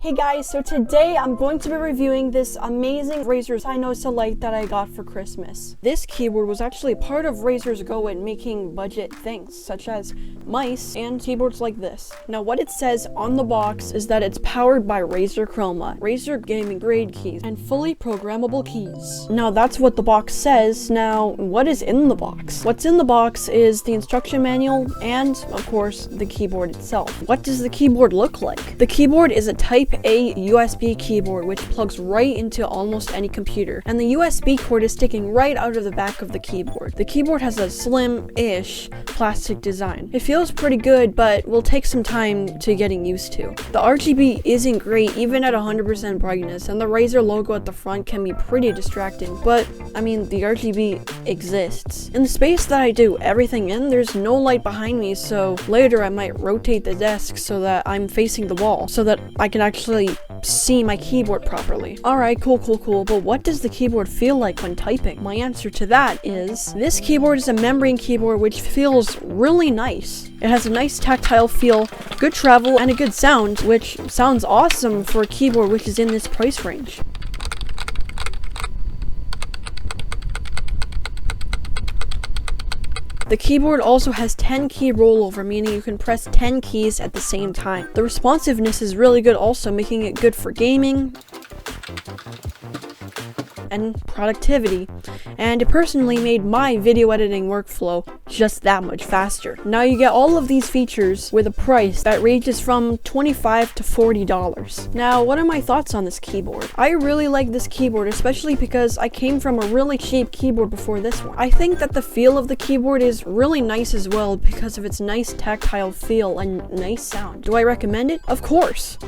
Hey guys, so today I'm going to be reviewing this amazing RAZER Cynosa Lite that I got for Christmas. This keyboard was actually part of RAZER's go at making budget things, such as mice and keyboards like this. Now what it says on the box is that it's powered by RAZER Chroma, RAZER gaming grade keys, and fully programmable keys. Now that's what the box says. Now what is in the box? What's in the box is the instruction manual and, of course, the keyboard itself. What does the keyboard look like? The keyboard is a Type A USB keyboard which plugs right into almost any computer, and the USB cord is sticking right out of the back of the keyboard. The keyboard has a slim-ish plastic design. It feels pretty good, but will take some time to getting used to. The RGB isn't great even at 100% brightness, and the RAZER logo at the front can be pretty distracting, but I mean, the RGB exists. In the space that I do everything in, there's no light behind me, so later I might rotate the desk so that I'm facing the wall, so that I can actually see my keyboard properly. Alright, cool, but what does the keyboard feel like when typing? My answer to that is, this keyboard is a membrane keyboard which feels really nice. It has a nice tactile feel, good travel, and a good sound, which sounds awesome for a keyboard which is in this price range. The keyboard also has 10 key rollover, meaning you can press 10 keys at the same time. The responsiveness is really good also, making it good for gaming and productivity, and it personally made my video editing workflow just that much faster. Now you get all of these features with a price that ranges from $25 to $40. Now, what are my thoughts on this keyboard? I really like this keyboard, especially because I came from a really cheap keyboard before this one. I think that the feel of the keyboard is really nice as well because of its nice tactile feel and nice sound. Do I recommend it? Of course.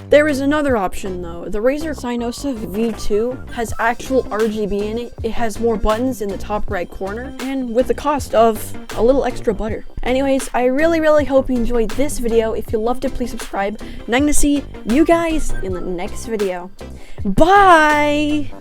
There is another option though. The RAZER Cynosa V2 has actual RGB in it. It has more buttons in the top right corner, and with the cost of a little extra butter. Anyways, I really hope you enjoyed this video. If you loved it, please subscribe, and I'm gonna see you guys in the next video. Bye!